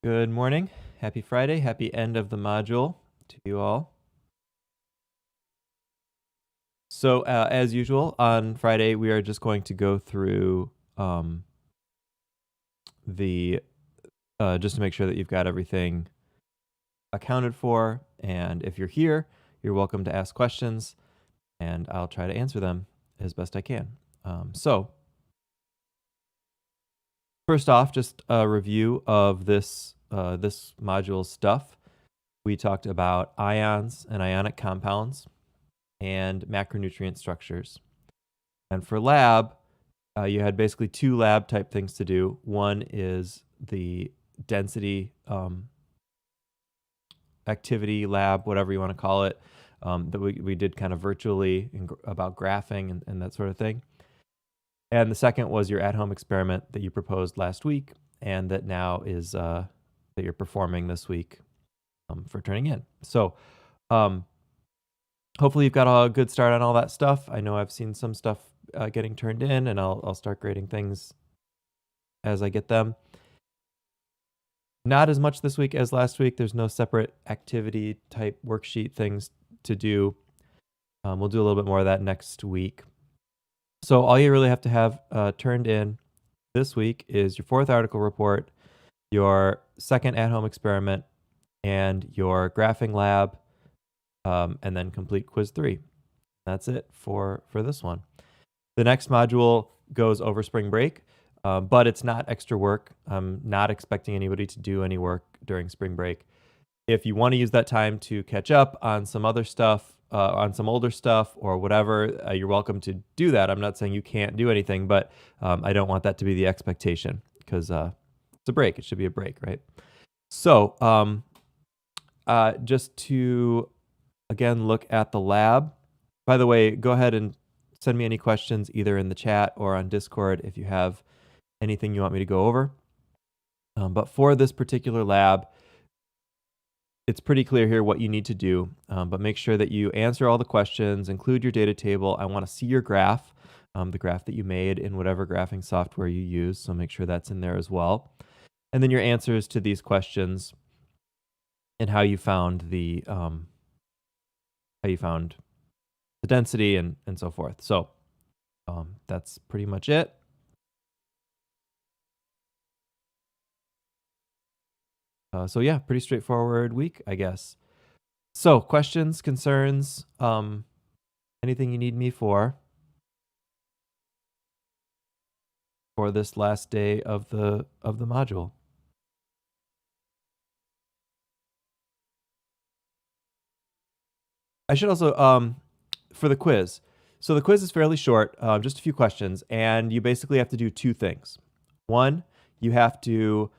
Good morning. Happy Friday. Happy end of the module to you all. So, as usual, on Friday, we are just going to go through the just to make sure that you've got everything accounted for. And if you're here, you're welcome to ask questions, and I'll try to answer them as best I can. So, first off, just a review of this module stuff. We talked about ions and ionic compounds and macronutrient structures. And for lab, you had basically two lab type things to do. One is the density activity lab, whatever you want to call it, that we did kind of virtually about graphing and that sort of thing. And the second was your at-home experiment that you proposed last week and that now is that you're performing this week for turning in. So hopefully you've got a good start on all that stuff. I know I've seen some stuff getting turned in, and I'll start grading things as I get them. Not as much this week as last week. There's no separate activity type worksheet things to do. We'll do a little bit more of that next week. So all you really have to have turned in this week is your fourth article report, your second at-home experiment, and your graphing lab, and then complete quiz 3. That's it for this one. The next module goes over spring break, but it's not extra work. I'm not expecting anybody to do any work during spring break. If you want to use that time to catch up on some other stuff, on some older stuff or whatever, you're welcome to do that. I'm not saying you can't do anything, but I don't want that to be the expectation because it's a break. It should be a break, right? So just to, again, look at the lab. By the way, go ahead and send me any questions either in the chat or on Discord if you have anything you want me to go over. But for this particular lab, it's pretty clear here what you need to do, but make sure that you answer all the questions, include your data table. I want to see your graph, the graph that you made in whatever graphing software you use, so make sure that's in there as well. And then your answers to these questions and how you found the density and so forth. So that's pretty much it. So yeah, pretty straightforward week, I guess. So questions, concerns, anything you need me for this last day of the module? I should also for the quiz. So the quiz is fairly short, just a few questions, and you basically have to do two things. One, you have to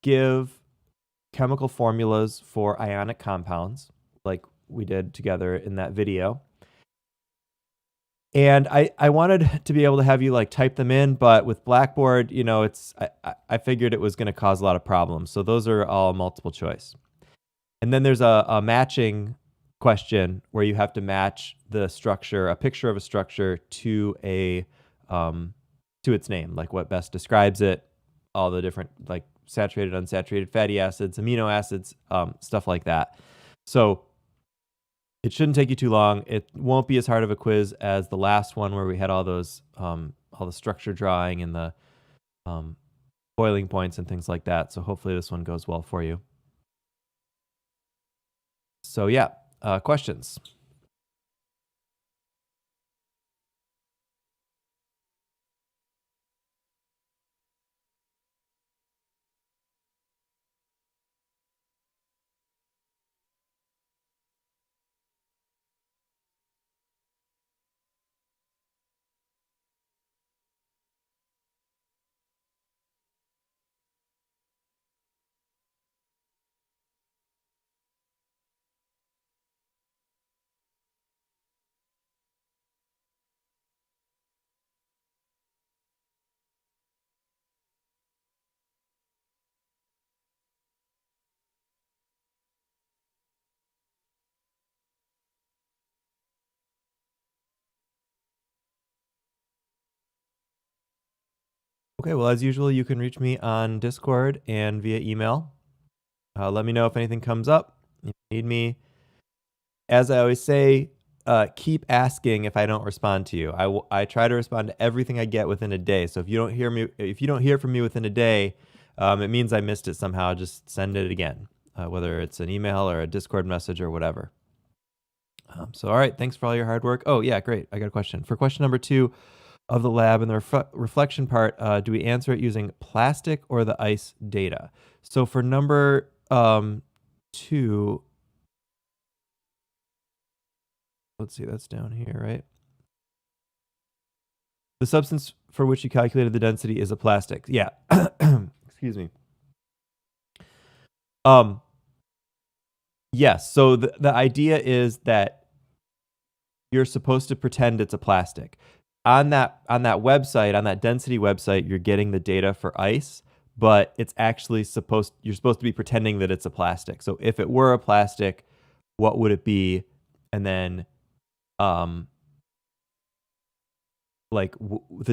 give chemical formulas for ionic compounds, like we did together in that video. And I wanted to be able to have you like type them in, but with Blackboard, you know, I figured it was going to cause a lot of problems. So those are all multiple choice. And then there's a matching question where you have to match the structure, a picture of a structure to its name, like what best describes it, all the different like saturated, unsaturated fatty acids, amino acids, stuff like that. So it shouldn't take you too long. It won't be as hard of a quiz as the last one where we had all those, all the structure drawing and the boiling points and things like that. So hopefully this one goes well for you. So yeah, questions? Okay, well, as usual, you can reach me on Discord and via email. Let me know if anything comes up. If you need me. As I always say, keep asking if I don't respond to you. I try to respond to everything I get within a day. So if you don't hear from me within a day, it means I missed it somehow. Just send it again, whether it's an email or a Discord message or whatever. So, all right, thanks for all your hard work. Oh, yeah, great. I got a question. For question number 2 of the lab and the reflection part, do we answer it using plastic or the ice data? So for number 2, let's see, that's down here, right? The substance for which you calculated the density is a plastic. Yeah. Excuse me. Yes. So the idea is that you're supposed to pretend it's a plastic. On that website, on that density website, you're getting the data for ice, but it's actually you're supposed to be pretending that it's a plastic. So if it were a plastic, what would it be? And then the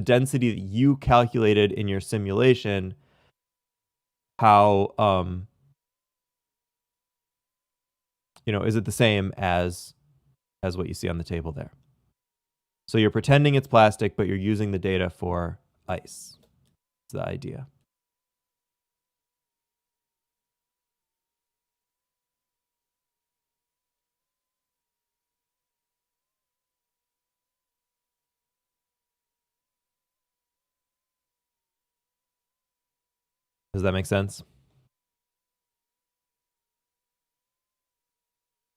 density that you calculated in your simulation, how is it the same as what you see on the table there? So you're pretending it's plastic, but you're using the data for ice. That's the idea. Does that make sense?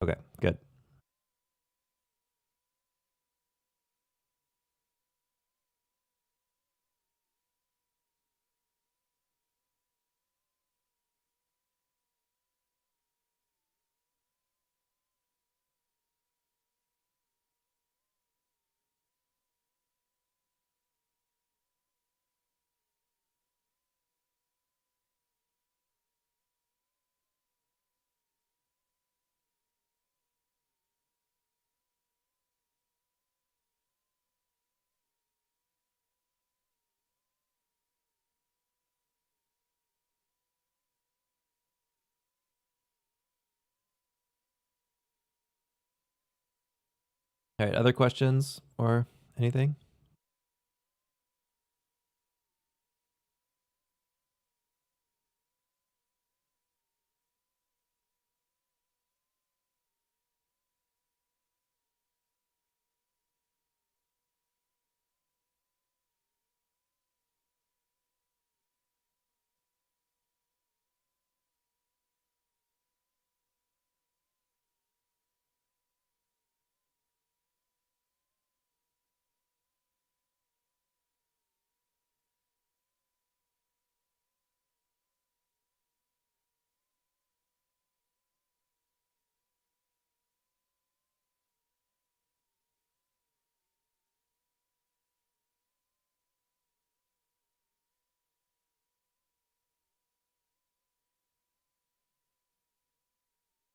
Okay, good. All right, other questions or anything?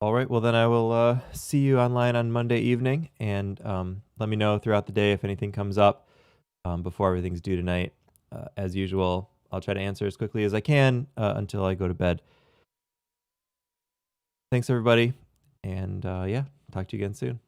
All right, well then I will see you online on Monday evening, and let me know throughout the day if anything comes up before everything's due tonight. As usual, I'll try to answer as quickly as I can until I go to bed. Thanks, everybody, and yeah, talk to you again soon.